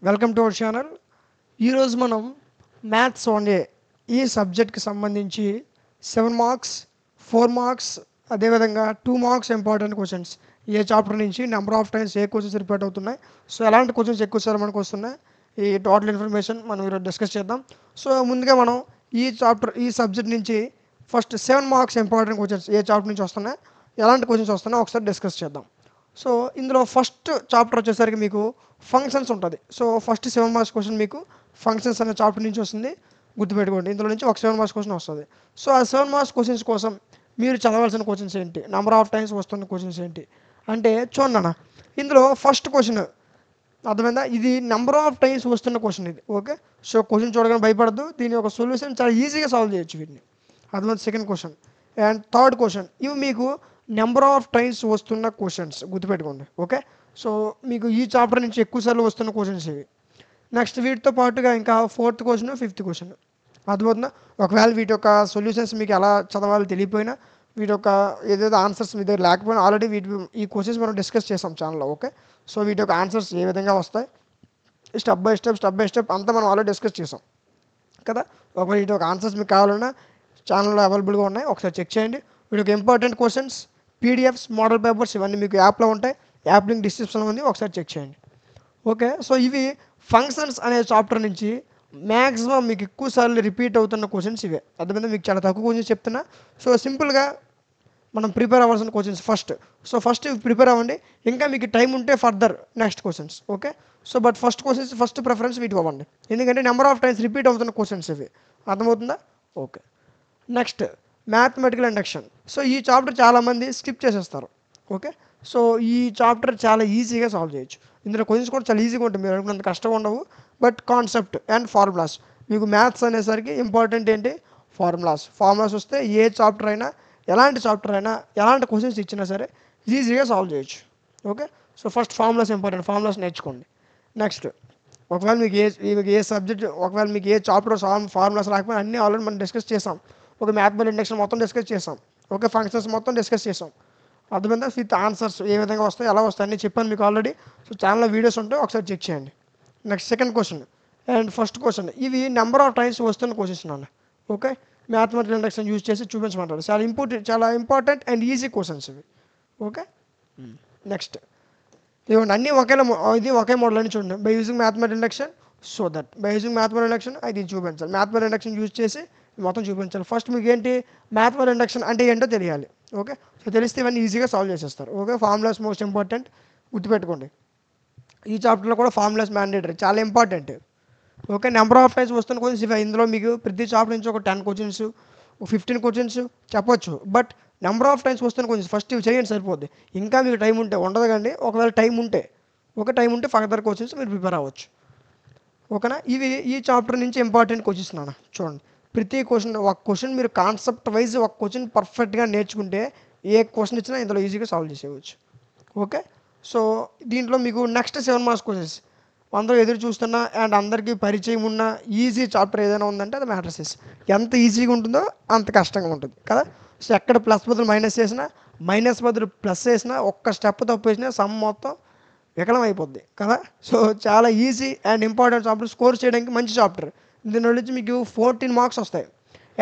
Welcome to our channel. ఈరోజు మనం maths 1A ఈ సబ్జెక్ట్కి సంబంధించి 7 మార్క్స్ 4 మార్క్స్ అదేవిధంగా 2 మార్క్స్ ఇంపార్టెంట్ క్వశ్చన్స్ ఏ చాప్టర్ నుంచి number of times A questions repeat అవుతున్నాయి, సో ఎలాంటి క్వశ్చన్స్ ఎక్కువ సార్ మనకు వస్తున్నాయి, ఈ టోటల్ ఇన్ఫర్మేషన్ మనం ఈరోజు డిస్కస్ చేద్దాం. సో ముందుగా మనం ఈ సబ్జెక్ట్ నుంచి ఫస్ట్ 7 మార్క్స్ ఇంపార్టెంట్ క్వశ్చన్స్ ఏ చాప్టర్ నుంచి వస్తున్నాయి, ఎలాంటి క్వశ్చన్స్ వస్తున్నాయో ఒకసారి డిస్కస్ చేద్దాం. సో ఇందులో ఫస్ట్ చాప్టర్ వచ్చేసరికి మీకు ఫంక్షన్స్ ఉంటుంది. సో ఫస్ట్ 7 మార్క్స్ క్వశ్చన్ మీకు ఫంక్షన్స్ అనే చాప్టర్ నుంచి వస్తుంది, గుర్తుపెట్టుకోండి. ఇందులో నుంచి ఒక 7 మార్క్స్ క్వశ్చన్ వస్తుంది. సో ఆ 7 మార్క్స్ క్వశ్చన్స్ కోసం మీరు చదవాల్సిన క్వశ్చన్స్ ఏంటి, నెంబర్ ఆఫ్ టైమ్స్ వస్తున్న క్వశ్చన్స్ ఏంటి అంటే చూడండి అన్న, ఇందులో ఫస్ట్ క్వశ్చన్ అర్థమైందా, ఇది నెంబర్ ఆఫ్ టైమ్స్ వస్తున్న క్వశ్చన్ ఇది. ఓకే, సో క్వశ్చన్ చూడగానే భయపడద్దు, దీని యొక్క సొల్యూషన్ చాలా ఈజీగా సాల్వ్ చేయొచ్చు వీటిని. అర్థమైంది. Second question and third question ఇవి మీకు నెంబర్ ఆఫ్ టైమ్స్ వస్తున్న క్వశ్చన్స్, గుర్తుపెట్టుకోండి. ఓకే, సో మీకు ఈ చాప్టర్ నుంచి ఎక్కువసార్లు వస్తున్న క్వశ్చన్స్ ఇవి. నెక్స్ట్ వీటితో పాటుగా ఇంకా ఫోర్త్ క్వశ్చన్ ఫిఫ్త్ క్వశ్చన్ అర్థమవుతుందా. ఒకవేళ వీటి యొక్క సొల్యూషన్స్ మీకు ఎలా చదవాలో తెలియపోయినా, వీటి యొక్క ఏదైతే ఆన్సర్స్ మీ దగ్గర లేకపోయినా ఆల్రెడీ ఈ క్వశ్చన్స్ మనం డిస్కస్ చేసాం ఛానల్లో. ఓకే, సో వీటి యొక్క ఆన్సర్స్ ఏ విధంగా వస్తాయి స్టెప్ బై స్టెప్ అంతా మనం ఆల్రెడీ డిస్కస్ చేసాం కదా. ఒకవేళ వీటి యొక్క ఆన్సర్స్ మీకు కావాలన్నా ఛానల్లో అవైలబుల్గా ఉన్నాయి, ఒకసారి చెక్ చేయండి. వీటి యొక్క important questions PDFs model papers ఇవన్నీ మీకు యాప్లో ఉంటాయి, యాప్ లింక్ డిస్క్రిప్షన్లో ఉంది, ఒకసారి చెక్ చేయండి. ఓకే, సో ఇవి ఫంక్షన్స్ అనే చాప్టర్ నుంచి మ్యాక్సిమం మీకు ఎక్కువసార్లు రిపీట్ అవుతున్న క్వశ్చన్స్ ఇవే. అర్థమైందా, మీకు చాలా తక్కువ క్వశ్చన్స్ చెప్తున్నా. సో సింపుల్గా మనం ప్రిపేర్ అవ్వాల్సిన క్వశ్చన్స్ ఫస్ట్ ప్రిపేర్ అవ్వండి. ఇంకా మీకు టైం ఉంటే further next questions. Okay, so but first preference వీటికి అవ్వండి, ఎందుకంటే నెంబర్ ఆఫ్ టైమ్స్ రిపీట్ అవుతున్న క్వశ్చన్స్ ఇవి. అర్థమవుతుందా. Okay, next mathematical induction. So ఈ చాప్టర్ చాలామంది స్కిప్ చేసేస్తారు. ఓకే, సో ఈ చాప్టర్ చాలా ఈజీగా సాల్వ్ చేయొచ్చు. ఇందులో క్వశ్చన్స్ కూడా చాలా ఈజీగా ఉంటుంది, మీరు అనుకున్నంత కష్టంగా ఉండవు. బట్ కాన్సెప్ట్ అండ్ ఫార్ములాస్, మీకు మ్యాథ్స్ అనేసరికి ఇంపార్టెంట్ ఏంటి, ఫార్ములాస్ వస్తే ఏ చాప్టర్ అయినా ఎలాంటి చాప్టర్ అయినా ఎలాంటి క్వశ్చన్స్ ఇచ్చినా సరే ఈజీగా సాల్వ్ చేయొచ్చు. Okay, so first formulas important, formulas నేర్చుకోండి. నెక్స్ట్ ఒకవేళ మీకు ఏ సబ్జెక్ట్ ఒకవేళ మీకు ఏ చాప్టర్ ఫార్ములాస్ రాకపోయినా అన్నీ ఆల్రెడీ మనం డిస్కస్ చేసాం. ఒక మ్యాథమెటికల్ ఇండక్షన్ మొత్తం డిస్కస్ చేసాం. ఓకే, ఫంక్షన్స్ మొత్తం డిస్కస్ చేసాం. అర్థమైందా, విత్ ఆన్సర్స్ ఏ విధంగా వస్తాయి ఎలా వస్తాయి అన్నీ చెప్పాను మీకు ఆల్రెడీ. సో ఛానల్లో వీడియోస్ ఉంటాయి, ఒకసారి చెక్ చేయండి. Next second question and first question ఇవి నెంబర్ ఆఫ్ టైమ్స్ వస్తున్న క్వశ్చన్స్ నాన్న. ఓకే, మ్యాథమెటికల్ ఇండక్షన్ యూజ్ చేసి చూపించమంటారు. చాలా ఇంపార్టెంట్ అండ్ ఈజీ క్వశ్చన్స్ ఇవి. ఓకే, నెక్స్ట్ ఇవ్వండి అన్నీ ఒకే మోడల్ అని చూడండి. బై యూజింగ్ మ్యాథమెటికల్ ఇండక్షన్ అది చూపించాలి. మ్యాథమెటికల్ ఇండక్షన్ యూజ్ చేసి మొత్తం చూపించాలి. ఫస్ట్ మీకు ఏంటి మ్యాథమెటికల్ ఇండక్షన్ అంటే ఏంటో తెలియాలి. ఓకే, సో తెలిస్తే ఇవన్నీ ఈజీగా సాల్వ్ చేసేస్తారు. ఓకే, ఫార్ములాస్ మోస్ట్ ఇంపార్టెంట్, గుర్తుపెట్టుకోండి. ఈ చాప్టర్లో కూడా ఫార్ములాస్ మ్యాండేటరీ, చాలా important. Okay, number of times వస్తున్న క్వశ్చన్స్ ఇవి. ఇందులో మీకు ప్రతి చాప్టర్ నుంచి ఒక 10 క్వశ్చన్స్ 15 క్వశ్చన్స్ చెప్పొచ్చు. బట్ నెంబర్ ఆఫ్ టైమ్స్ వస్తున్న క్వశ్చన్స్ ఫస్ట్ ఇవి చేయండి సరిపోద్ది. ఇంకా మీకు టైం ఉంటే ఉండదు కానీ ఒకవేళ టైం ఉంటే ఫర్దర్ క్వశ్చన్స్ మీరు ప్రిపేర్ అవ్వచ్చు. ఓకేనా, ఇవి ఈ చాప్టర్ నుంచి ఇంపార్టెంట్ క్వశ్చన్స్ నాన్న. చూడండి ప్రతి క్వశ్చన్ మీరు కాన్సెప్ట్ వైజ్ ఒక క్వశ్చన్ పర్ఫెక్ట్గా నేర్చుకుంటే ఏ క్వశ్చన్ ఇచ్చినా ఇందులో ఈజీగా సాల్వ్ చేసేయవచ్చు. ఓకే, సో దీంట్లో మీకు నెక్స్ట్ 7 మార్క్స్ క్వశ్చన్స్ అందరూ ఎదురు చూస్తున్నా అండ్ అందరికీ పరిచయం ఉన్న ఈజీ చాప్టర్ ఏదైనా ఉందంటే అది మ్యాట్రిసెస్. ఎంత ఈజీగా ఉంటుందో అంత కష్టంగా ఉంటుంది కదా. సో ఎక్కడ ప్లస్ బదులు మైనస్ చేసినా, మైనస్ బదులు ప్లస్ చేసినా, ఒక్క స్టెప్ తప్పు వేసినా సమ్ మొత్తం వికలం అయిపోద్ది కదా. సో చాలా easy and important chapter, score చేయడానికి మంచి చాప్టర్. దీని నుంచి మీకు 14 మార్క్స్ వస్తాయి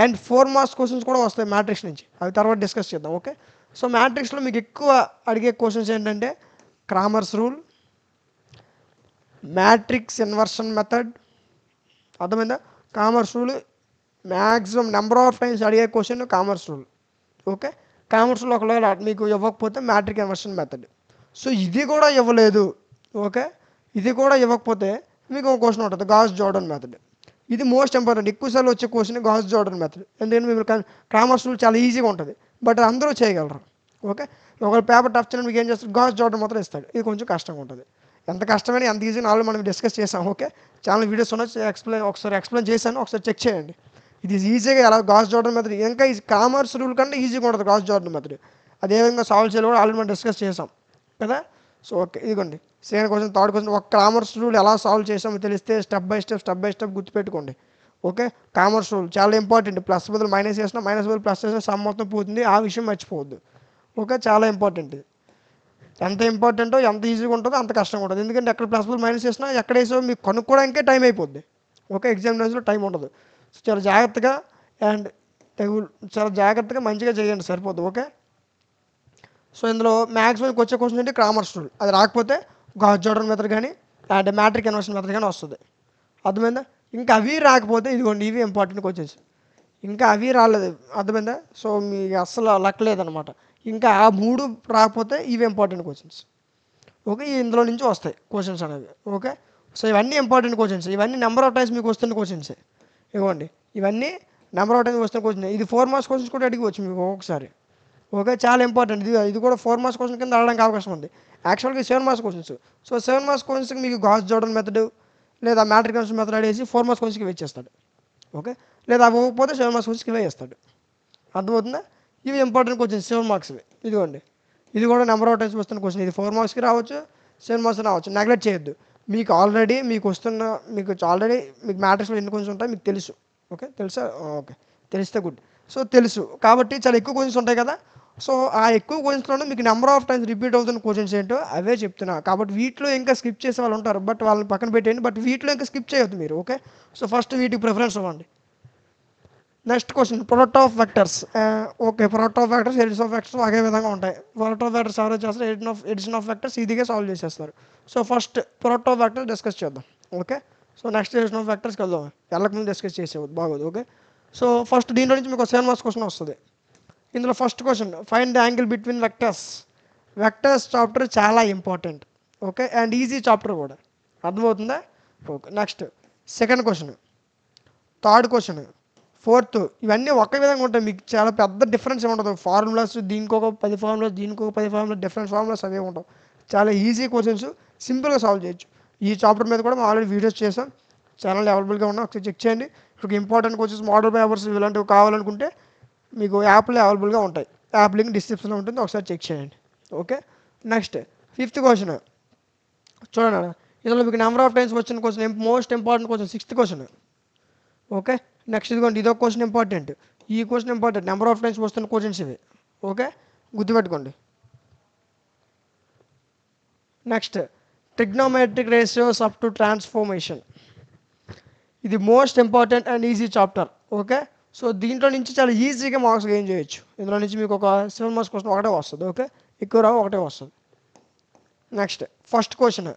అండ్ 4 మార్క్స్ క్వశ్చన్స్ కూడా వస్తాయి మ్యాట్రిక్స్ నుంచి, అవి తర్వాత డిస్కస్ చేద్దాం. ఓకే, సో మ్యాట్రిక్స్లో మీకు ఎక్కువ అడిగే క్వశ్చన్స్ ఏంటంటే Cramer's rule, matrix inversion method. అర్థమైందా, Cramer's rule maximum number of times అడిగే question Cramer's rule. Okay, Cramer's rule ఒకవేళ మీకు ఇవ్వకపోతే మ్యాట్రిక్ ఇన్వర్షన్ మెథడ్. సో ఇది కూడా ఇవ్వలేదు. ఓకే, ఇది కూడా ఇవ్వకపోతే మీకు ఒక క్వశ్చన్ ఉంటుంది గాస్ జార్డన్ మెథడ్. ఇది మోస్ట్ ఇంపార్టెంట్, ఎక్కువసార్లు వచ్చే క్వశ్చన్ గాస్ జార్డన్ మెథడ్. ఎందుకంటే మీరు కామర్స్ రూల్ చాలా ఈజీగా ఉంటుంది, బట్ అందరూ చేయగలరు. ఓకే, ఒకవేళ పేపర్ టఫ్ చేయడం మీకు ఏం చేస్తారు, గాస్ జార్డన్ మాత్రం ఇస్తాడు. ఇది కొంచెం కష్టంగా ఉంటుంది. ఎంత కష్టమైన ఎంత ఈజీ ఆల్రెడీ మనం డిస్కస్ చేసాం. ఓకే, చాలా వీడియోస్ ఉన్నాయి, ఒకసారి ఎక్స్ప్లెయిన్ చేశాను, ఒకసారి చెక్ చేయండి. ఇది ఈజీగా ఎలా గాస్ జార్డన్ మెథడ్ ఇంకా కామర్స్ రూల్ కంటే ఈజీగా ఉంటుంది గాస్ జార్డన్ మెథడ్. అదేవిధంగా సాల్వ్ చేయాలి కూడా ఆల్రెడీ మనం డిస్కస్ చేసాం కదా. సో ఓకే, ఇదిగోండి సెకండ్ క్వశ్చన్ థర్డ్ క్వశ్చన్. ఒక కామర్స్ రూల్ ఎలా సాల్వ్ చేసామో తెలిస్తే స్టెప్ బై స్టెప్ గుర్తుపెట్టుకోండి. ఓకే, కామర్స్ రూల్ చాలా ఇంపార్టెంట్. ప్లస్ బదులు మైనస్ చేసినా, మైనస్ బదులు ప్లస్ చేసినా సమ్ మొత్తం పోతుంది, ఆ విషయం మర్చిపోవద్దు. ఓకే, చాలా ఇంపార్టెంట్. ఎంత ఇంపార్టెంటో ఎంత ఈజీగా ఉంటుందో అంత కష్టంగా ఉంటుంది. ఎందుకంటే ఎక్కడ ప్లస్ మైనస్ చేసినా ఎక్కడ వేసో మీకు కనుక్కోవడానికే టైం అయిపోద్ది. ఓకే, ఎగ్జామినేషన్లో టైం ఉండదు. సో చాలా జాగ్రత్తగా అండ్ చాలా జాగ్రత్తగా మంచిగా చేయండి, సరిపోద్ది. ఓకే, సో ఇందులో మ్యాక్సిమం వచ్చే క్వశ్చన్ ఏంటి, క్రామర్స్ రూల్. అది రాకపోతే గాస్ జార్డన్ మెథడ్ కానీ అండ్ మ్యాట్రిక్ కన్వర్షన్ మెథడ్ కానీ వస్తుంది. అర్థమైందా? ఇంకా అవి రాకపోతే ఇదిగోండి, ఇవి ఇంపార్టెంట్ క్వశ్చన్స్. ఇంకా అవి రాలేదు, అర్థమైందా? సో మీకు అస్సలు లక్ లేదనమాట. ఇంకా ఆ 3 రాకపోతే ఇవి ఇంపార్టెంట్ క్వశ్చన్స్. ఓకే, ఇందులో నుంచి వస్తాయి క్వశ్చన్స్ అనేవి. ఓకే, సో ఇవన్నీ ఇంపార్టెంట్ క్వశ్చన్స్. ఇవన్నీ నెంబర్ ఆఫ్ టైమ్స్ మీకు వస్తున్న క్వశ్చన్సే. ఇవ్వండి, ఇవన్నీ నెంబర్ ఆఫ్ టైమ్స్ వస్తున్న క్వశ్చన్. ఇది 4 మార్క్స్ క్వశ్చన్స్ కూడా అడిగవచ్చు మీకు ఒక్కొక్కసారి. ఓకే, చాలా ఇంపార్టెంట్. ఇది కూడా 4 మార్క్స్ క్వశ్చన్ కింద అడగడానికి అవకాశం ఉంది. యాక్చువల్గా 7 మార్క్స్ క్వశ్చన్స్. సో 7 మార్క్స్ క్వశ్చన్స్కి మీకు గాస్ జార్డన్ మెథడ్ లేదా మ్యాట్రిక్ కన్వర్షన్ మెథడ్ అడిగేసి 4 మార్క్స్ క్వశ్చన్స్కి ఇచ్చేస్తాడు. ఓకే, లేదా అవ్వకపోతే 7 మార్క్స్ క్వశ్చన్స్కి ఇవే ఇస్తాడు. అర్థమవుతుందా? ఇవి ఇంపార్టెంట్ క్వశ్చన్స్ 7 మార్క్స్వి. ఇదిగోండి, ఇది కూడా నెంబర్ ఆఫ్ టైమ్స్ వస్తున్న క్వశ్చన్. ఇది 4 మార్క్స్కి రావచ్చు, 7 మార్క్స్ రావచ్చు. నెగ్లెక్ట్ చేయొద్దు. మీకు ఆల్రెడీ మీకు మ్యాట్రిక్స్లో ఎన్ని క్వశ్చన్స్ ఉంటాయి మీకు తెలుసు. ఓకే, తెలుసా? ఓకే, తెలిస్తే గుడ్. సో తెలుసు కాబట్టి చాలా ఎక్కువ క్వశ్చన్స్ ఉంటాయి కదా. సో ఆ ఎక్కువ క్వశ్చన్స్లోనే మీకు నెంబర్ ఆఫ్ టైమ్స్ రిపీట్ అవుతున్న క్వశ్చన్స్ ఏంటో అవే చెప్తున్నా. కాబట్టి వీటిలో ఇంకా స్కిప్ చేసే వాళ్ళు ఉంటారు, బట్ వాళ్ళని పక్కన పెట్టేయండి. బట్ వీటిలో ఇంకా స్కిప్ చేయొద్దు మీరు. ఓకే, సో ఫస్ట్ వీటికి ప్రిఫరెన్స్ ఇవ్వండి. Next question, product of vectors. Okay, product of vectors, addition of vectors ఒకే విధంగా ఉంటాయి. ప్రొడక్ట్ ఆఫ్ వెక్టర్స్ ఎవరైతే చేస్తారు, ఎడిషన్ ఆఫ్ వెక్టర్స్ ఈజీగా సాల్వ్ చేసేస్తారు. So first product of vectors discuss చేద్దాం. Okay, so next addition of వెక్టర్స్కి వెళ్దాం. వెళ్ళకముందు డిస్కస్ చేసేవద్దు, బాగోదు. ఓకే, సో ఫస్ట్ దీంట్లో నుంచి మీకు 7 మార్క్స్ క్వశ్చన్ వస్తుంది. ఇందులో first question, find the angle between vectors. Vectors chapter చాలా important. Okay, and easy chapter కూడా. అర్థమవుతుందా? Okay, next second question, third question, fourth. ఇవన్నీ ఒకే విధంగా ఉంటాయి, మీకు చాలా పెద్ద డిఫరెన్స్ ఉండదు. ఫార్ములాస్ దీనికి ఒక 10 ఫార్ములాస్, దీనికి ఒక 10 ఫార్ములాస్, డిఫరెంట్ ఫార్ములాస్ అవే ఉంటాయి. చాలా ఈజీ క్వశ్చన్స్, సింపుల్గా సాల్వ్ చేయొచ్చు. ఈ చాప్టర్ మీద కూడా మనం ఆల్రెడీ వీడియోస్ చేసాం, ఛానల్ అవైలబుల్గా ఉన్నా, ఒకసారి చెక్ చేయండి. ఇప్పుడు ఇంపార్టెంట్ క్వశ్చన్స్, మోడల్ పేపర్స్ ఇలాంటివి కావాలనుకుంటే మీకు యాప్లో అవైలబుల్గా ఉంటాయి. యాప్ లింక్ డిస్క్రిప్షన్లో ఉంటుంది, ఒకసారి చెక్ చేయండి. ఓకే, నెక్స్ట్ ఫిఫ్త్ క్వశ్చన్ చూడండి. ఇందులో మీకు నెంబర్ ఆఫ్ టైమ్స్ వచ్చిన question, most important question, sixth question. Okay, next ఇదిగోండి, ఇదొక క్వశ్చన్ ఇంపార్టెంట్, ఈ question important. Number of times వస్తున్న క్వశ్చన్స్ ఇవి. ఓకే, గుర్తుపెట్టుకోండి. Next trigonometric ratios up to transformation. ఇది most important and easy chapter. Okay, so దీంట్లో నుంచి చాలా ఈజీగా మార్క్స్ గెయిన్ చేయొచ్చు. ఇందులో నుంచి మీకు ఒక 7 మార్క్స్ క్వశ్చన్ ఒకటే వస్తుంది. ఓకే, ఎక్కువ రావు, ఒకటే వస్తుంది. నెక్స్ట్ ఫస్ట్ క్వశ్చన్,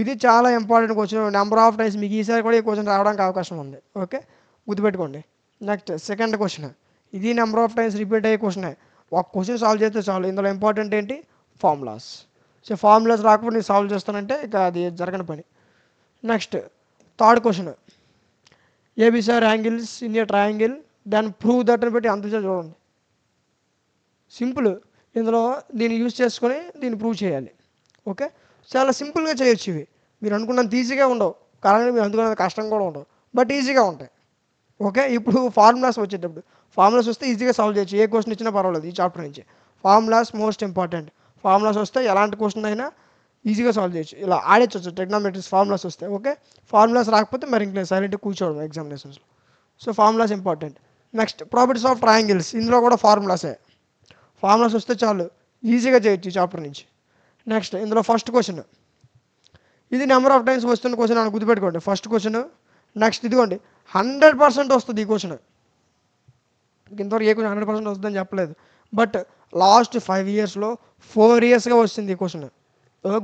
ఇది చాలా important question. Number of times మీకు ఈసారి కూడా ఈ క్వశ్చన్ రావడానికి అవకాశం ఉంది. ఓకే, గుర్తుపెట్టుకోండి. నెక్స్ట్ సెకండ్ క్వశ్చన్, ఇది నెంబర్ ఆఫ్ టైమ్స్ రిపీట్ అయ్యే క్వశ్చన్. ఒక క్వశ్చన్ సాల్వ్ చేస్తే చాలు. ఇందులో ఇంపార్టెంట్ ఏంటి, ఫార్ములాస్. సో ఫార్ములాస్ రాకపోతే నేను సాల్వ్ చేస్తానంటే ఇక అది జరగని పని. Next third question, A B C are angles in a triangle then prove that అని పెట్టి అంత చూడండి. సింపుల్. ఇందులో దీన్ని యూజ్ చేసుకొని దీన్ని ప్రూవ్ చేయాలి. ఓకే, చాలా సింపుల్గా చేయొచ్చు ఇవి. మీరు అనుకున్నంత ఈజీగా ఉండవు, కానీ మీరు అనుకున్నంత కష్టం కూడా ఉండవు, బట్ ఈజీగా ఉంటాయి. ఓకే, ఇప్పుడు ఫార్ములాస్ వచ్చేటప్పుడు ఫార్ములాస్ వస్తే ఈజీగా సాల్వ్ చేయొచ్చు. ఏ క్వశ్చన్ ఇచ్చినా పర్వాలేదు ఈ చాప్టర్ నుంచి. Formulas most important. ఫార్ములాస్ వస్తే ఎలాంటి క్వశ్చన్ అయినా ఈజీగా సాల్వ్ చేయొచ్చు. ఇలా ఆడేచ్చు ట్రిగ్నోమెట్రిక్స్ ఫార్ములాస్ వస్తే. ఓకే, ఫార్ములాస్ రాకపోతే మరి ఇంకా సైలెంట్గా కూర్చోవడం ఎగ్జామినేషన్స్లో. So formulas important. Next properties of triangles. ఇందులో కూడా ఫార్ములాసే. ఫార్ములాస్ వస్తే చాలు, ఈజీగా చేయొచ్చు ఈ చాప్టర్ నుంచి. నెక్స్ట్ ఇందులో ఫస్ట్ క్వశ్చన్, ఇది నెంబర్ ఆఫ్ టైమ్స్ వస్తున్న క్వశ్చన్ అని గుర్తుపెట్టుకోండి. First question. నెక్స్ట్ ఇదిగోండి, 100% వస్తుంది ఈ క్వశ్చన్. ఇంతవరకు ఏ క్వశ్చన్ 100% వస్తుందని చెప్పలేదు, బట్ లాస్ట్ 5 ఇయర్స్లో 4 ఇయర్స్గా వస్తుంది ఈ క్వశ్చన్.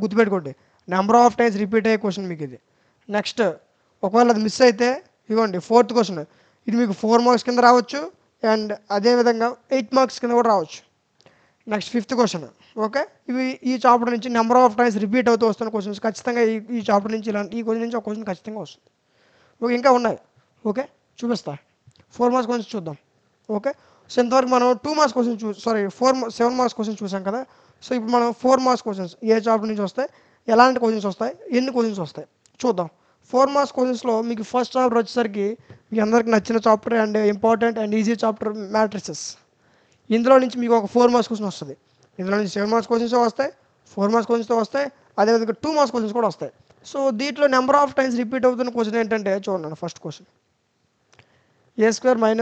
గుర్తుపెట్టుకోండి, నెంబర్ ఆఫ్ టైమ్స్ రిపీట్ అయ్యే క్వశ్చన్ మీకు ఇది. నెక్స్ట్ ఒకవేళ అది మిస్ అయితే ఇదిగోండి ఫోర్త్ క్వశ్చన్. ఇది మీకు 4 మార్క్స్ కింద రావచ్చు, అండ్ అదేవిధంగా 8 మార్క్స్ కింద కూడా రావచ్చు. Next fifth question. ఓకే, ఇవి ఈ చాప్టర్ నుంచి నెంబర్ ఆఫ్ టైమ్స్ రిపీట్ అవుతూ వస్తున్న క్వశ్చన్స్ ఖచ్చితంగా ఈ చాప్టర్ నుంచి ఈ క్వశ్చన్ నుంచి ఒక క్వశ్చన్ ఖచ్చితంగా వస్తుంది. ఓకే, ఇంకా ఉన్నాయి. ఓకే, చూపిస్తా. 4 మార్క్స్ క్వశ్చన్స్ చూద్దాం. ఓకే, సో ఇంతవరకు మనం 2 మార్క్స్ క్వశ్చన్ 7 మార్క్స్ క్వశ్చన్ చూసాం కదా. సో ఇప్పుడు మనం 4 మార్క్స్ క్వశ్చన్స్ ఏ చాప్టర్ నుంచి వస్తాయి, ఎలాంటి క్వశ్చన్స్ వస్తాయి, ఎన్ని క్వశ్చన్స్ వస్తాయి చూద్దాం. 4 మార్క్స్ క్వశ్చన్స్లో మీకు ఫస్ట్ చాప్టర్ వచ్చేసరికి మీ అందరికి నచ్చిన chapter and important and easy chapter matrices. ఇందులో నుంచి మీకు ఒక 4 మార్క్స్ క్వశ్చన్ వస్తుంది. ఇందులో నుంచి 7 మార్క్స్ క్వశ్చన్స్ వస్తాయి, 4 మార్క్స్ క్వశ్చన్స్తో వస్తాయి, అదేవిధంగా 2 మార్క్స్ క్వశ్చన్స్ కూడా వస్తాయి. సో దీంట్లో నెంబర్ ఆఫ్ టైమ్స్ రిపీట్ అవుతున్న క్వశ్చన్ ఏంటంటే చూడండి. First question, a²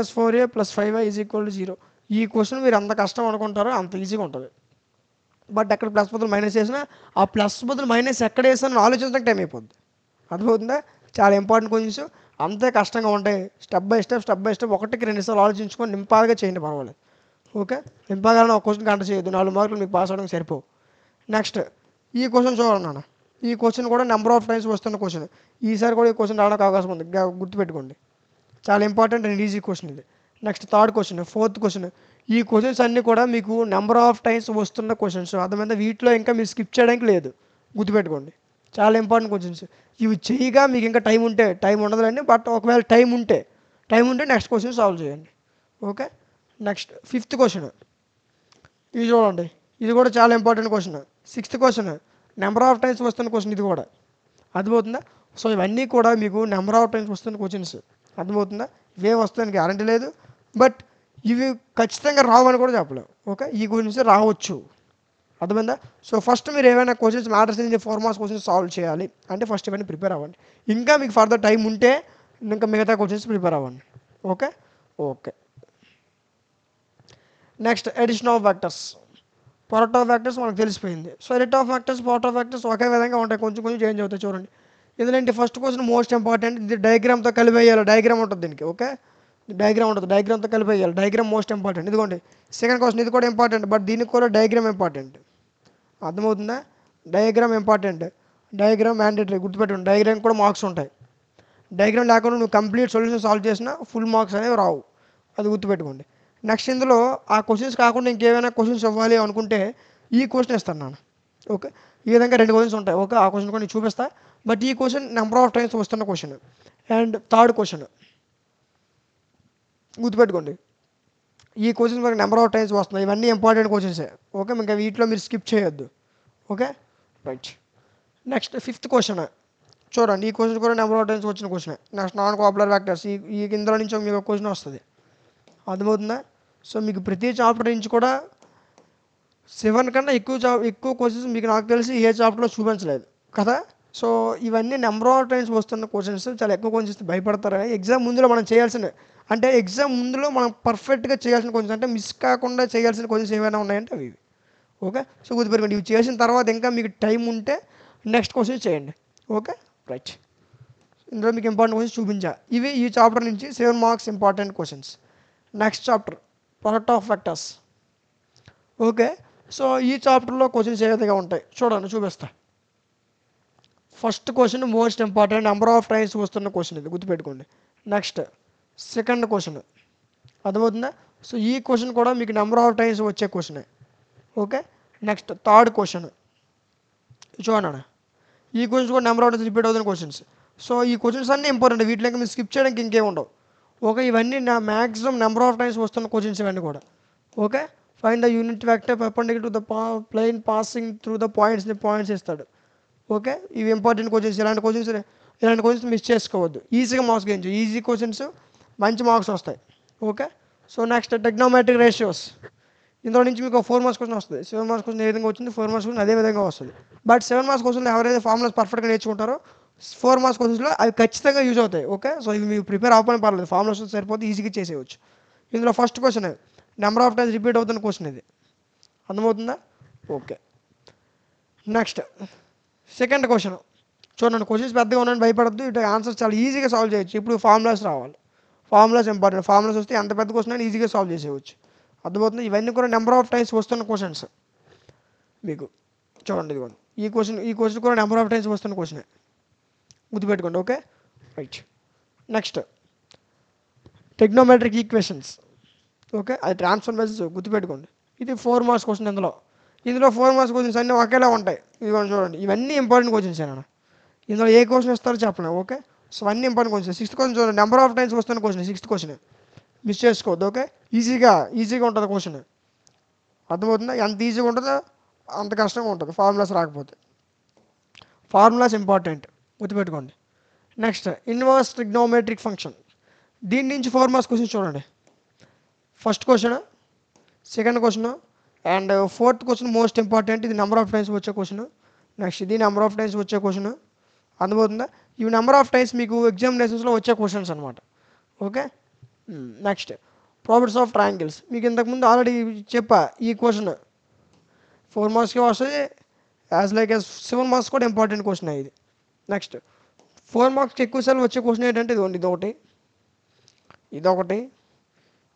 - 4a + 5y = 0. ఈ క్వశ్చన్ మీరు ఎంత కష్టం అనుకుంటారో అంత ఈజీగా ఉంటుంది. బట్ అక్కడ ప్లస్ బదులు మైనస్ చేసినా ఆ ప్లస్ బదులు మైనస్ ఎక్కడ వేసానని ఆలోచించడానికి టైం అయిపోద్ది. అర్థమవుతుందా? చాలా ఇంపార్టెంట్ క్వశ్చన్స్, అంతే కష్టంగా ఉంటాయి. స్టెప్ బై స్టెప్ ఒకటికి 2 సార్లు ఆలోచించుకొని నింపాగా చేయండి, పర్వాలేదు. ఓకే, నింపాగానే ఒక క్వశ్చన్ గంట చేయొద్దు, 4 మార్కులు మీకు పాస్ అవ్వడానికి సరిపోవు. నెక్స్ట్ ఈ క్వశ్చన్ చూడండి నాన్న. ఈ క్వశ్చన్ కూడా నెంబర్ ఆఫ్ టైమ్స్ వస్తున్న క్వశ్చన్. ఈసారి కూడా ఈ క్వశ్చన్ రావడానికి అవకాశం ఉంది, గుర్తుపెట్టుకోండి. చాలా ఇంపార్టెంట్ అండ్ ఈజీ క్వశ్చన్ ఇది. Next third question, fourth question. ఈ క్వశ్చన్స్ అన్నీ కూడా మీకు నెంబర్ ఆఫ్ టైమ్స్ వస్తున్న క్వశ్చన్స్. అర్థమైందా? వీటిలో ఇంకా మీరు స్కిప్ చేయడానికి లేదు, గుర్తుపెట్టుకోండి. చాలా ఇంపార్టెంట్ క్వశ్చన్స్. ఇవి చేయగా మీకు ఇంకా టైం ఉంటే, టైం ఉండదులేండి, బట్ ఒకవేళ టైం ఉంటే నెక్స్ట్ క్వశ్చన్ సాల్వ్ చేయండి. Okay, next fifth question. ఇది చూడండి, ఇది కూడా చాలా important question. Sixth question number of times వస్తున్న క్వశ్చన్, ఇది కూడా. అర్థమవుతుందా? సో ఇవన్నీ కూడా మీకు నెంబర్ ఆఫ్ టైమ్స్ వస్తున్న క్వశ్చన్స్. అర్థమవుతుందా? ఇవే వస్తాయని గ్యారంటీ లేదు, బట్ ఇవి ఖచ్చితంగా రావని కూడా చెప్పలేము. ఓకే, ఈ క్వశ్చన్స్ రావచ్చు. అర్థమైందా? సో ఫస్ట్ మీరు ఏమైనా questions matters in 4 marks questions solve చేయాలి అంటే ఫస్ట్ ఇవన్నీ ప్రిపేర్ అవ్వండి. ఇంకా మీకు ఫర్దర్ టైం ఉంటే ఇంకా మిగతా క్వశ్చన్స్ ప్రిపేర్ అవ్వండి. Okay okay next addition of vectors. Product of vectors మనకు తెలిసిపోయింది. So edit of vectors, product of vectors ఒకే విధంగా ఉంటాయి, కొంచెం కొంచెం చేంజ్ అవుతాయి. చూడండి, ఎందుకంటే ఫస్ట్ క్వశ్చన్ మోస్ట్ ఇంపార్టెంట్. ఇది డయాగ్రామ్తో కలిపేయాలి, డయాగ్రామ్ ఉంటుంది దీనికి. ఓకే, డయాగ్రామ్ ఉంటుంది, డయాగ్రామ్తో కలిపేయాలి, డయాగ్రామ్ మోస్ట్ ఇంపార్టెంట్. ఇదిగోండి సెకండ్ క్వశ్చన్, ఇది కూడా ఇంపార్టెంట్, బట్ దీనికి కూడా డయాగ్రామ్ ఇంపార్టెంట్. అర్థమవుతుందా? డయాగ్రామ్ ఇంపార్టెంట్, డయాగ్రామ్ మ్యాండేటరీ, గుర్తుపెట్టుకోండి. డయాగ్రామ్ కూడా మార్క్స్ ఉంటాయి. డయాగ్రామ్ లేకుండా నువ్వు కంప్లీట్ సొల్యూషన్ సాల్వ్ చేసినా ఫుల్ మార్క్స్ అనేవి రావు, అది గుర్తుపెట్టుకోండి. నెక్స్ట్ ఇందులో ఆ క్వశ్చన్స్ కాకుండా ఇంకేమైనా క్వశ్చన్స్ ఇవ్వాలి అనుకుంటే ఈ క్వశ్చన్ ఇస్తాను నేను. ఓకే, ఈ విధంగా 2 క్వశ్చన్స్ ఉంటాయి. ఓకే, ఆ క్వశ్చన్ కూడా నేను చూపిస్తా, బట్ ఈ క్వశ్చన్ నెంబర్ ఆఫ్ టైమ్స్ వస్తున్న క్వశ్చన్. అండ్ థర్డ్ క్వశ్చన్ గుర్తుపెట్టుకోండి, ఈ క్వశ్చన్స్ మనకి నెంబర్ ఆఫ్ టైమ్స్ వస్తున్నాయి. ఇవన్నీ ఇంపార్టెంట్ క్వశ్చన్సే. ఓకే, ఇంకా వీటిలో మీరు స్కిప్ చేయొద్దు. Okay right. Next fifth question చూడండి, ఈ క్వశ్చన్ కూడా నెంబర్ ఆఫ్ టైమ్స్ వచ్చిన question. Next non cooperative vectors. ఈ ఇందులో నుంచి మీకు ఒక క్వశ్చన్ వస్తుంది. అర్థమవుతుందా? సో మీకు ప్రతి చాప్టర్ నుంచి కూడా 7 కన్నా ఎక్కువ క్వశ్చన్స్ మీకు నాకు తెలిసి ఏ చాప్టర్లో చూపించలేదు కదా. సో ఇవన్నీ నెంబర్ ఆఫ్ టైమ్స్ వస్తున్న క్వశ్చన్స్, చాలా ఎక్కువ క్వశ్చన్స్ భయపడతారని. ఎగ్జామ్ ముందులో మనం చేయాల్సిన, అంటే ఎగ్జామ్ ముందులో మనం పర్ఫెక్ట్గా చేయాల్సిన క్వశ్చన్స్, అంటే మిస్ కాకుండా చేయాల్సిన క్వశ్చన్స్ ఏమైనా ఉన్నాయంటే అవి. ఓకే, సో గుర్తుపెట్టుకోండి, ఇవి చేసిన తర్వాత ఇంకా మీకు టైం ఉంటే నెక్స్ట్ క్వశ్చన్ చేయండి. Okay right. ఇందులో మీకు ఇంపార్టెంట్ క్వశ్చన్స్ చూపించా. ఇవి ఈ చాప్టర్ నుంచి 7 marks important questions. Next chapter product of vectors. Okay, so ఈ చాప్టర్లో క్వశ్చన్స్ ఏ విధంగా ఉంటాయి చూడండి, చూపిస్తా. First question most important, number of times వస్తున్న క్వశ్చన్, ఇది గుర్తుపెట్టుకోండి. Next second question. అర్థమవుతుందా? సో ఈ క్వశ్చన్ కూడా మీకు నెంబర్ ఆఫ్ టైమ్స్ వచ్చే క్వశ్చనే. ఓకే, నెక్స్ట్ థర్డ్ క్వశ్చన్ చూడండి, ఈ క్వశ్చన్స్ కూడా నెంబర్ ఆఫ్ టైమ్స్ రిపీట్ అవుతున్న క్వశ్చన్స్. సో ఈ క్వశ్చన్స్ అన్నీ ఇంపార్టెంట్, వీటిలో మీరు స్కిప్ చేయడానికి ఇంకేం ఉండవు. ఓకే, ఇవన్నీ నా మ్యాక్సిమం నెంబర్ ఆఫ్ టైమ్స్ వస్తున్న క్వశ్చన్స్ ఇవన్నీ కూడా. Okay, find the unit vector perpendicular to the plane passing through the points ఇస్తాడు. ఓకే, ఇవి ఇంపార్టెంట్ క్వశ్చన్స్. ఇలాంటి క్వశ్చన్స్ మిస్ చేసుకోవద్దు, ఈజీగా మార్క్స్ గెయిన్ చేయొచ్చు. ఈజీ క్వశ్చన్స్ మంచి మార్క్స్ వస్తాయి. Okay, so next trigonometric ratios. ఇందులో నుంచి మీకు 4 మార్క్స్ క్వశ్చన్ వస్తుంది. 7 మార్క్స్ క్వశ్చన్ ఏ విధంగా వచ్చింది, 4 మార్క్స్ క్వశ్చన్ అదే విధంగా వస్తుంది. బట్ 7 మార్క్స్ క్వశ్చన్లో ఎవరైతే ఫార్ములాస్ పర్ఫెక్ట్గా నేర్చుకుంటారో 4 మార్క్స్ క్వశ్చన్స్లో అవి ఖచ్చితంగా యూజ్ అవుతాయి. ఓకే, సో ఇవి మీకు ప్రిపేర్ అవ్వని పర్లేదు, ఫార్ములాస్ సరిపోతే ఈజీగా చేసేయచ్చు. ఇందులో first question number of times repeat అవుతున్న క్వశ్చన్ ఇది. అర్థమవుతుందా? ఓకే, నెక్స్ట్ సెకండ్ క్వశ్చన్ చూడండి. క్వశ్చన్స్ పెద్దగా ఉన్నాయని భయపడద్దు, ఇటు ఆన్సర్స్ చాలా ఈజీగా సాల్వ్ చేయొచ్చు. ఇప్పుడు ఫార్ములాస్ రావాలి, ఫార్ములాస్ ఇంపార్టెంట్. ఫార్ములాస్ వస్తే ఎంత పెద్ద క్వశ్చన్ అయినా ఈజీగా సాల్వ్ చేసేయచ్చు. అర్థమవుతుంది? ఇవన్నీ కూడా నెంబర్ ఆఫ్ టైమ్స్ వస్తున్న క్వశ్చన్స్ మీకు. చూడండి, ఇదిగోండి ఈ క్వశ్చన్ కూడా నెంబర్ ఆఫ్ టైమ్స్ వస్తున్న క్వశ్చనే, గుర్తుపెట్టుకోండి. Okay right. Next trigonometric equations. Okay, అది ట్రాన్స్ఫర్మేషన్స్, గుర్తుపెట్టుకోండి. ఇది 4 మార్క్స్ క్వశ్చన్. ఇందులో 4 మార్క్స్ క్వశ్చన్స్ అన్నీ ఒకేలా ఉంటాయి. ఇదిగోండి చూడండి, ఇవన్నీ ఇంపార్టెంట్ క్వశ్చన్స్ ఏనా. ఇందులో ఏ క్వశ్చన్ ఇస్తారో చెప్పలేము. ఓకే, సో అన్నీ ఇంపార్టెంట్ క్వశ్చన్స్. సిక్స్త్ క్వశ్చన్ చూడండి, నెంబర్ ఆఫ్ టైమ్స్ వస్తున్న క్వశ్చన్. సిక్స్త్ క్వశ్చన్ మిస్ చేసుకోవద్దు. ఓకే, ఈజీగా ఉంటుంది క్వశ్చన్. అర్థమవుతుందా? ఎంత ఈజీగా ఉంటుందో అంత కష్టంగా ఉంటుంది ఫార్ములాస్ రాకపోతే. ఫార్ములాస్ ఇంపార్టెంట్, గుర్తుపెట్టుకోండి. Next inverse trigonometric function. దీని నుంచి 4 మార్క్స్ క్వశ్చన్ చూడండి. First question, second question and fourth question most important. ఇది నెంబర్ ఆఫ్ టైమ్స్ వచ్చే క్వశ్చన్. నెక్స్ట్ ఇది నెంబర్ ఆఫ్ టైమ్స్ వచ్చే క్వశ్చన్. అర్థమవుతుందా? ఇవి నెంబర్ ఆఫ్ టైమ్స్ మీకు ఎగ్జామినేషన్స్లో వచ్చే క్వశ్చన్స్ అనమాట. Okay, next properties of triangles. మీకు ఇంతకుముందు ఆల్రెడీ చెప్పా ఈ క్వశ్చన్. 4 మార్క్స్కి వస్తుంది, యాజ్ లైక్ యాజ్ 7 మార్క్స్ కూడా ఇంపార్టెంట్ క్వశ్చన్ ఇది. నెక్స్ట్ 4 మార్క్స్కి ఎక్కువసార్లు వచ్చే క్వశ్చన్ ఏంటంటే ఇదొకటి, ఇదొకటి,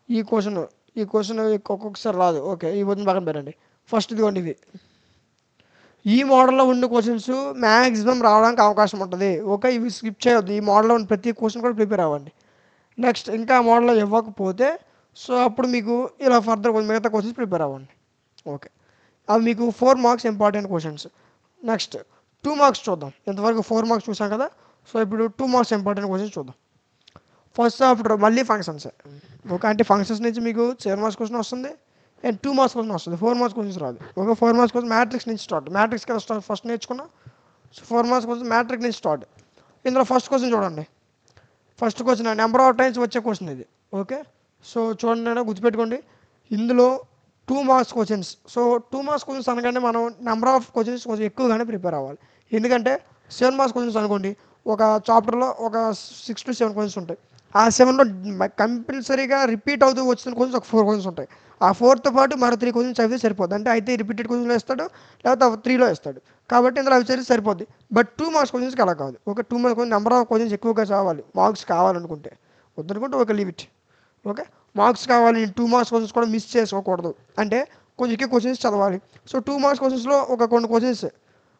ఈ క్వశ్చన్ ఒక్కొక్కసారి రాదు. ఓకే, ఈ వద్దు పక్కన పెట్టండి. ఫస్ట్ ఇదిగోండి ఇది. ఈ మోడల్లో ఉన్న క్వశ్చన్స్ మ్యాక్సిమం రావడానికి అవకాశం ఉంటుంది. ఓకే, ఇవి స్కిప్ చేయొద్దు. ఈ మోడల్లో ఉన్న ప్రతి క్వశ్చన్ కూడా ప్రిపేర్ అవ్వండి. నెక్స్ట్ ఇంకా మోడల్లో ఇవ్వకపోతే సో అప్పుడు మీకు ఇలా ఫర్దర్ మిగతా క్వశ్చన్స్ ప్రిపేర్ అవ్వండి. ఓకే, అవి మీకు 4 marks important questions. Next 2 marks చూద్దాం. ఇంతవరకు 4 మార్క్స్ చూసాం కదా. సో ఇప్పుడు 2 మార్క్స్ ఇంపార్టెంట్ క్వశ్చన్స్ చూద్దాం. ఫస్ట్ ఆఫ్టర్ మళ్ళీ ఫంక్షన్స్. ఓకే, అంటే ఫంక్షన్స్ నుంచి మీకు 7 మార్క్స్ క్వశ్చన్ వస్తుంది అండ్ 2 మార్క్స్ క్వశ్చన్ వస్తుంది. 4 మార్క్స్ క్వశ్చన్స్ రాదు. ఓకే, 4 మార్క్స్ క్వశ్చన్ మ్యాట్రిక్స్ నుంచి స్టార్ట్. మ్యాట్రిక్స్ కదా ఫస్ట్ నేర్చుకున్నాం. సో 4 మార్క్స్ క్వశ్చన్ మ్యాట్రిక్స్ నుంచి స్టార్ట్. ఇందులో ఫస్ట్ క్వశ్చన్ చూడండి. First question number of times వచ్చే క్వశ్చన్ ఇది. ఓకే, సో చూడండి, గుర్తుపెట్టుకోండి. ఇందులో 2 marks questions. So 2 marks questions అనగానే మనం నెంబర్ ఆఫ్ క్వశ్చన్స్ కొంచెం ఎక్కువగానే ప్రిపేర్ అవ్వాలి. ఎందుకంటే 7 మార్క్స్ క్వశ్చన్స్ అనుకోండి, ఒక చాప్టర్లో ఒక 6 to 7 క్వశ్చన్స్ ఉంటాయి. ఆ 7లో కంపల్సరీగా రిపీట్ అవుతూ వచ్చిన క్వశ్చన్స్ ఒక 4 క్వశ్చన్స్ ఉంటాయి. ఆ 4తో పాటు మరో 3 క్వశ్చన్స్ చదివితే సరిపోద్ది. అంటే అయితే రిపీటెడ్ క్వశ్చన్లో ఇస్తాడు, లేకపోతే 3లో ఇస్తాడు. కాబట్టి ఇందులో అవి చదివితే సరిపోద్ది. బట్ 2 మార్క్స్ క్వశ్చన్స్కి అలా కాదు. ఒక 2 marks question number of questions ఎక్కువగా చదవాలి. మార్క్స్ కావాలనుకుంటే, వద్దనుకుంటే ఒక లిమిట్. ఓకే, మార్క్స్ కావాలి. 2 మార్క్స్ క్వశ్చన్స్ కూడా మిస్ చేసుకోకూడదు. అంటే కొంచెం ఎక్కువ క్వశ్చన్స్ చదవాలి. సో 2 మార్క్స్ క్వశ్చన్స్లో ఒక కొన్ని క్వశ్చన్స్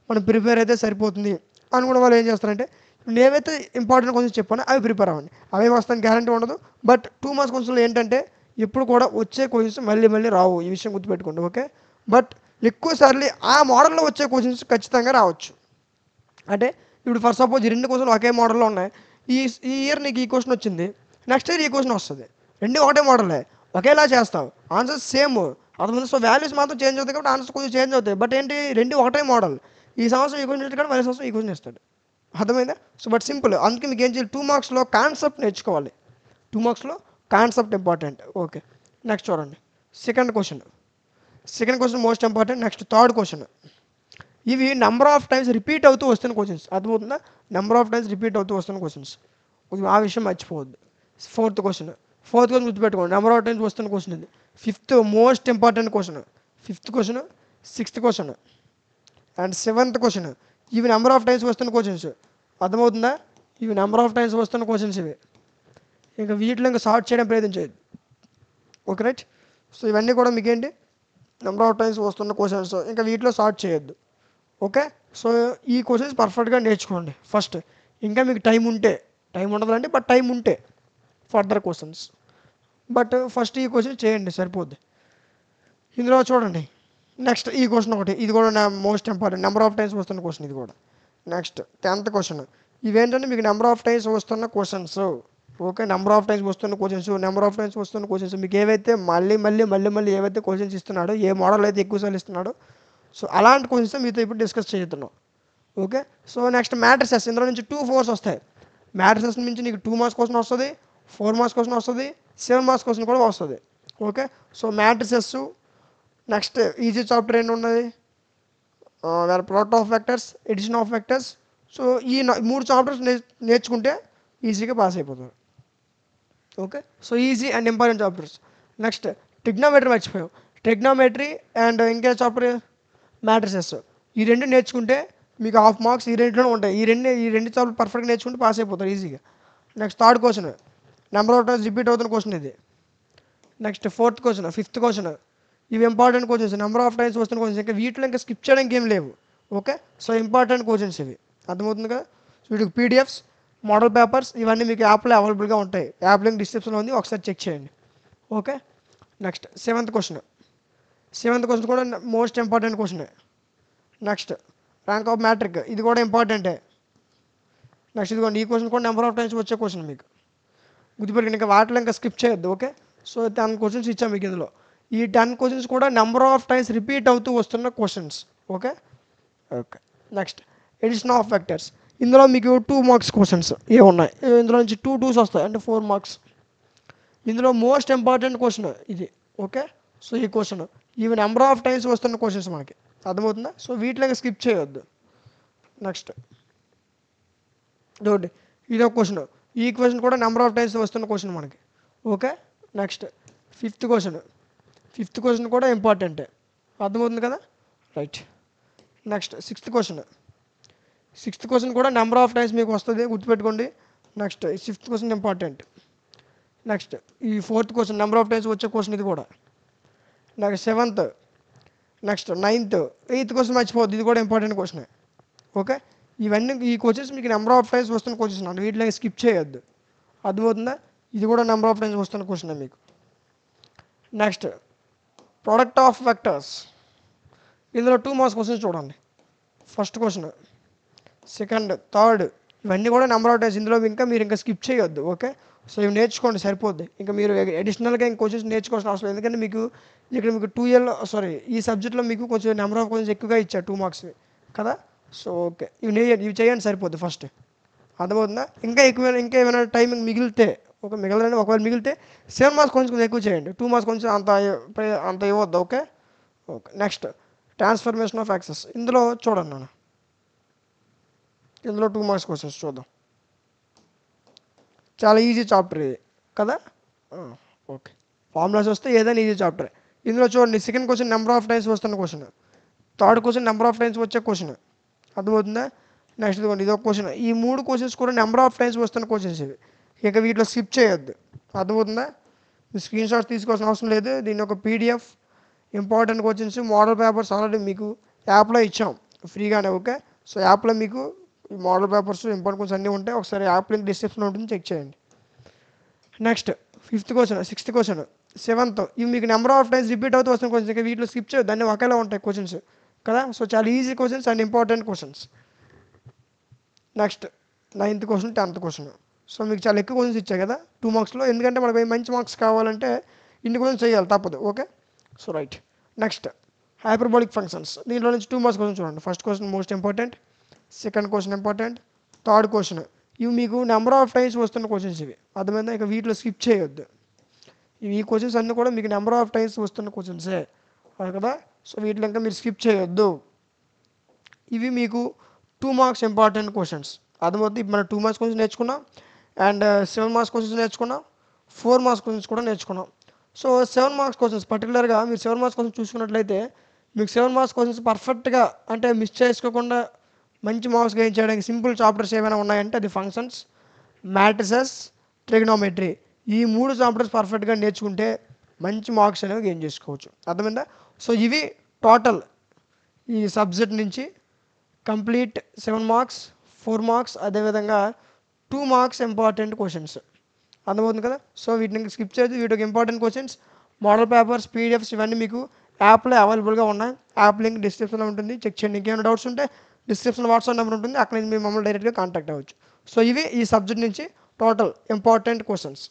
మనం ప్రిపేర్ అయితే సరిపోతుంది అనుకున్న వాళ్ళు ఏం చేస్తారంటే, నేనైతే ఇంపార్టెంట్ క్వశ్చన్స్ చెప్పాను అవి ప్రిపేర్ అవ్వండి. అవే వస్తాను గ్యారంటీ ఉండదు. బట్ 2 మార్క్స్ క్వశ్చన్లో ఏంటంటే ఎప్పుడు కూడా వచ్చే క్వశ్చన్స్ మళ్ళీ రావు. ఈ విషయం గుర్తుపెట్టుకోండి. ఓకే, బట్ ఎక్కువసార్లు ఆ మోడల్లో వచ్చే క్వశ్చన్స్ ఖచ్చితంగా రావచ్చు. అంటే ఇప్పుడు ఫర్ సపోజ్ 2 క్వశ్చన్లు ఒకే మోడల్లో ఉన్నాయి. ఈ ఈ ఇయర్ నీకు ఈ క్వశ్చన్ వచ్చింది, నెక్స్ట్ ఇయర్ ఈ క్వశ్చన్ వస్తుంది. 2 ఒకటే మోడలే, ఒకేలా చేస్తావు, ఆన్సర్స్ సేమ్. అర్థమైంది. సో వాల్యూస్ మాత్రం చేంజ్ అవుతాయి కాబట్టి ఆన్సర్స్ కొంచెం చేంజ్ అవుతాయి. బట్ ఏంటి, 2 ఒకటే మోడల్. ఈ సంవత్సరం ఈ క్వశ్చన్ ఇస్తాడు, మళ్ళీ సంవత్సరం ఈ క్వశ్చన్ ఇస్తాడు. అర్థమైందా? So but simple. అందుకే మీకు ఏం చేయాలి, 2 మార్క్స్లో కాన్సెప్ట్ నేర్చుకోవాలి. 2 మార్క్స్లో కాన్సెప్ట్ ఇంపార్టెంట్. ఓకే, నెక్స్ట్ చూడండి. Second question most important. Next third question. ఇవి నెంబర్ ఆఫ్ టైమ్స్ రిపీట్ అవుతూ వస్తున్న క్వశ్చన్స్. అర్థమవుతుందా? నెంబర్ ఆఫ్ టైమ్స్ రిపీట్ అవుతూ వస్తున్న క్వశ్చన్స్. ఆ విషయం మర్చిపోవద్దు. ఫోర్త్ క్వశ్చన్ గుర్తుపెట్టుకోండి. నెంబర్ ఆఫ్ టైమ్స్ వస్తున్న క్వశ్చన్ ఇది. Fifth most important question. Fifth question, sixth question and seventh question. ఇవి నెంబర్ ఆఫ్ టైమ్స్ వస్తున్న క్వశ్చన్స్. అర్థమవుతుందా? ఇవి నెంబర్ ఆఫ్ టైమ్స్ వస్తున్న క్వశ్చన్స్ ఇవి. ఇంకా వీటిలో ఇంకా సార్ట్ చేయడం ప్రయత్నించేది. Okay right. సో ఇవన్నీ కూడా మీకేంటి, నెంబర్ ఆఫ్ టైమ్స్ వస్తున్న క్వశ్చన్స్. ఇంకా వీటిలో సార్ట్ చేయొద్దు. ఓకే, సో ఈ క్వశ్చన్స్ పర్ఫెక్ట్గా నేర్చుకోండి ఫస్ట్. ఇంకా మీకు టైం ఉండదండి, బట్ టైం ఉంటే ఫర్దర్ క్వశ్చన్స్. బట్ ఫస్ట్ ఈ క్వశ్చన్ చేయండి సరిపోద్ది. ఇందులో చూడండి. నెక్స్ట్ ఈ క్వశ్చన్ ఒకటి, ఇది కూడా most important. Number of times వస్తున్న క్వశ్చన్ ఇది కూడా. Next 10th question. ఇవేంటంటే మీకు నెంబర్ ఆఫ్ టైమ్స్ వస్తున్న questions. Okay, number of times వస్తున్న క్వశ్చన్స్ మీకు ఏవైతే మళ్ళీ ఏవైతే క్వశ్చన్స్ ఇస్తున్నాడో, ఏ మోడల్ అయితే ఎక్కువసార్లు ఇస్తున్నాడో, సో అలాంటి క్వశ్చన్స్ మీతో ఇప్పుడు డిస్కస్ చేస్తున్నాం. Okay, so next matrices. ఇందులో నుంచి 2 4s వస్తాయి. మ్యాట్రిసెస్ నుంచి నీకు 2 మార్క్స్ క్వశ్చన్ వస్తుంది, 4 మార్క్స్ క్వశ్చన్ వస్తుంది, 7 మార్క్స్ క్వశ్చన్ కూడా వస్తుంది. Okay, so matrices. Next easy chapter ఏంటి ఉన్నది, product of vectors, addition of vectors. So ఈ 3 చాప్టర్స్ నేర్చుకుంటే ఈజీగా పాస్ అయిపోతారు. Okay, so easy and important chapters. Next trigonometry మర్చిపోయాం. ట్రిగ్నోమెట్రీ అండ్ ఇంకే చాప్టర్ మ్యాట్రిసెస్. ఈ 2 నేర్చుకుంటే మీకు హాఫ్ మార్క్స్ ఈ రెండులోనే ఉంటాయి. ఈ రెండు చాప్టర్ పర్ఫెక్ట్గా నేర్చుకుంటే పాస్ అయిపోతారు ఈజీగా. Next third question, number of times repeat అవుతున్న క్వశ్చన్ ఇది. Next fourth question, fifth question. ఇవి important questions, number of times వస్తున్న క్వశ్చన్స్. ఇంకా వీటిలో ఇంకా స్కిప్ చేయడానికి ఏం లేవు. ఓకే, సో ఇంపార్టెంట్ క్వశ్చన్స్ ఇవి. అర్థమవుతుంది కదా? సో వీటికి పీడిఎఫ్స్, మోడల్ పేపర్స్ ఇవన్నీ మీకు యాప్లో అవైలబుల్గా ఉంటాయి. యాప్ లింక్ డిస్క్రిప్షన్లో ఉంది, ఒకసారి చెక్ చేయండి. ఓకే, నెక్స్ట్ సెవెంత్ క్వశ్చన్ కూడా most important question. Next rank of matrix. ఇది కూడా ఇంపార్టెంటే. నెక్స్ట్ ఇదిగోండి, ఈ క్వశ్చన్ కూడా నెంబర్ ఆఫ్ టైమ్స్ వచ్చే క్వశ్చన్ మీకు గుర్తుపెట్టుకుని. ఇంకా వాటిలో ఇంకా స్కిప్ చేయొద్దు. ఓకే, సో 10 క్వశ్చన్స్ ఇచ్చాం మీకు. ఇందులో ఈ 10 క్వశ్చన్స్ కూడా నెంబర్ ఆఫ్ టైమ్స్ రిపీట్ అవుతూ వస్తున్న questions. Okay, next addition of vectors. ఇందులో మీకు 2 మార్క్స్ క్వశ్చన్స్ ఏ ఉన్నాయి. ఇందులో నుంచి 2 2s వస్తాయి, అంటే 4 మార్క్స్. ఇందులో మోస్ట్ ఇంపార్టెంట్ క్వశ్చన్ ఇది. ఓకే, సో ఈ క్వశ్చన్ ఇవి నెంబర్ ఆఫ్ టైమ్స్ వస్తున్న క్వశ్చన్స్ మనకి. అర్థమవుతుందా? సో వీటిలో స్కిప్ చేయొద్దు. నెక్స్ట్ చూడండి, ఇది ఒక క్వశ్చన్. ఈ క్వశ్చన్ కూడా నెంబర్ ఆఫ్ టైమ్స్ వస్తున్న క్వశ్చన్ మనకి. ఓకే, నెక్స్ట్ ఫిఫ్త్ క్వశ్చన్ కూడా ఇంపార్టెంటే. అర్థమవుతుంది కదా? రైట్. నెక్స్ట్ సిక్స్త్ క్వశ్చన్ కూడా నెంబర్ ఆఫ్ టైమ్స్ మీకు వస్తుంది, గుర్తుపెట్టుకోండి. నెక్స్ట్ ఈ ఫిఫ్త్ క్వశ్చన్ ఇంపార్టెంట్. నెక్స్ట్ ఈ fourth question number of times వచ్చే క్వశ్చన్ ఇది కూడా. Next seventh, next ninth, eighth question మర్చిపోవద్దు, ఇది కూడా ఇంపార్టెంట్ క్వశ్చన్. ఓకే, ఇవన్నీ ఈ క్వశ్చన్స్ మీకు నెంబర్ ఆఫ్ టైమ్స్ వస్తున్న క్వశ్చన్స్ అండి, వీటిలో స్కిప్ చేయొద్దు. అర్థమవుతుందా? ఇది కూడా నెంబర్ ఆఫ్ టైమ్స్ వస్తున్న క్వశ్చన్ మీకు. నెక్స్ట్ ప్రోడక్ట్ ఆఫ్ వెక్టర్స్, ఇందులో 2 మార్క్స్ క్వశ్చన్స్ చూడండి. ఫస్ట్ క్వశ్చన్, సెకండ్, థర్డ్, ఇవన్నీ కూడా నెంబర్ ఆఫ్ టైమ్స్. ఇందులో మీరు ఇంకా స్కిప్ చేయొద్దు. ఓకే, సో ఇవి నేర్చుకోండి సరిపోద్ది. ఇంకా మీరు అడిషనల్గా ఇంకా క్వశ్చన్స్ నేర్చుకోవాల్సిన అవసరం లేదు. ఎందుకంటే మీకు ఇక్కడ మీకు 2L ఈ సబ్జెక్ట్లో మీకు కొంచెం నెంబర్ ఆఫ్ క్వశ్చన్స్ ఎక్కువగా ఇచ్చారు 2 మార్క్స్ కదా. సో ఓకే, ఇవి చేయండి సరిపోద్ది ఫస్ట్. అర్థమవుతుందా? ఇంకా ఏమైనా టైమింగ్ మిగిలితే ఒకవేళ మిగిలితే 7 మార్క్స్ కొంచెం ఎక్కువ చేయండి. 2 మార్క్స్ కొంచెం అంత ఇవ్వద్దు. Okay. Next transformation of access, ఇందులో చూడండి నేను, ఇందులో 2 మార్క్స్ క్వశ్చన్స్ చూద్దాం. చాలా ఈజీ చాప్టర్ ఇది కదా. ఓకే, ఫార్ములాస్ వస్తే ఏదైనా ఈజీ చాప్టర్. ఇందులో చూడండి, second question number of times వస్తున్న question, third question number of times వచ్చే క్వశ్చన్. అర్థమవుతుందా? నెక్స్ట్ ఇదిగోండి, ఇదొక క్వశ్చన్. ఈ 3 క్వశ్చన్స్ కూడా నెంబర్ ఆఫ్ టైమ్స్ వస్తున్న క్వశ్చన్స్ ఇవి. ఇక వీటిలో స్కిప్ చేయొద్దు. అర్థమవుతుందా? మీ స్క్రీన్ షాట్స్ తీసుకోవాల్సిన అవసరం లేదు. దీని ఒక PDF important questions model papers already మీకు యాప్లో ఇచ్చాం ఫ్రీగానే. ఓకే, సో యాప్లో మీకు ఈ మోడల్ పేపర్స్ ఇంపార్టెంట్ క్వశ్చన్స్ అన్నీ ఉంటాయి. ఒకసారి యాప్ లింక్ డిస్క్రిప్షన్లో ఉంటుంది, చెక్ చేయండి. Next fifth question, sixth question, seventh, ఇవి మీకు నెంబర్ ఆఫ్ టైమ్స్ రిపీట్ అవుతూ వస్తున్న క్వశ్చన్స్. ఇక వీటిలో స్కిప్ చేయొద్దు, అన్నీ ఒకేలా ఉంటాయి క్వశ్చన్స్ కదా. సో చాలా easy questions and important questions. Next 9th question, 10th question. So మీకు చాలా ఎక్కువ క్వశ్చన్స్ ఇచ్చాయి కదా 2 మార్క్స్లో. ఎందుకంటే మనకు మంచి మార్క్స్ కావాలంటే ఇన్ని క్వశ్చన్స్ చేయాలి, తప్పదు. Okay, so right. Next hyperbolic functions, దీంట్లో నుంచి 2 మార్క్స్ క్వశ్చన్ చూడండి. First question most important, second question important, third question. ఇవి మీకు నెంబర్ ఆఫ్ టైమ్స్ వస్తున్న క్వశ్చన్స్ ఇవి. అర్థమైందా? ఇక వీటిలో స్కిప్ చేయొద్దు. ఈ క్వశ్చన్స్ అన్నీ కూడా మీకు నెంబర్ ఆఫ్ టైమ్స్ వస్తున్న క్వశ్చన్సే కదా. సో వీటిలో ఇంకా మీరు స్కిప్ చేయొద్దు. ఇవి మీకు 2 మార్క్స్ ఇంపార్టెంట్ క్వశ్చన్స్. అర్థమవుతుంది. ఇప్పుడు మనం 2 మార్క్స్ క్వశ్చన్స్ నేర్చుకున్నాం, అండ్ 7 మార్క్స్ క్వశ్చన్స్ నేర్చుకున్నాం, 4 మార్క్స్ క్వశ్చన్స్ కూడా నేర్చుకున్నాం. సో 7 మార్క్స్ క్వశ్చన్స్ పర్టికులర్గా మీరు 7 మార్క్స్ క్వశ్చన్స్ చూసుకున్నట్లయితే మీకు 7 మార్క్స్ క్వశ్చన్స్ పర్ఫెక్ట్గా అంటే మిస్ చేసుకోకుండా మంచి మార్క్స్ గెయిన్ చేయడానికి సింపుల్ చాప్టర్స్ ఏమైనా ఉన్నాయంటే అది ఫంక్షన్స్, మ్యాట్రిసెస్, ట్రిగ్నోమెట్రీ. ఈ 3 చాప్టర్స్ పర్ఫెక్ట్గా నేర్చుకుంటే మంచి మార్క్స్ అనేవి గెయిన్ చేసుకోవచ్చు. అర్థమైందా? సో ఇవి టోటల్ ఈ సబ్జెక్ట్ నుంచి కంప్లీట్ 7 మార్క్స్, 4 మార్క్స్, అదేవిధంగా 2 మార్క్స్ ఇంపార్టెంట్ క్వశ్చన్స్. అర్థమవుతుంది కదా. సో వీటిని స్కిప్ చేయదు. వీటికి important questions, model papers, PDFs ఇవన్నీ మీకు యాప్లో అవైలబుల్గా ఉన్నాయి. యాప్ లింక్ డిస్క్రిప్షన్లో ఉంటుంది, చెక్ చేయండి. ఇంకేమైనా డౌట్స్ ఉంటే డిస్క్రిప్షన్లో వాట్సాప్ నెంబర్ ఉంటుంది, అక్కడ నుంచి మీరు మమ్మల్ని డైరెక్ట్గా కాంటాక్ట్ అవ్వచ్చు. సో ఇవి ఈ సబ్జెక్ట్ నుంచి టోటల్ ఇంపార్టెంట్ క్వశ్చన్స్.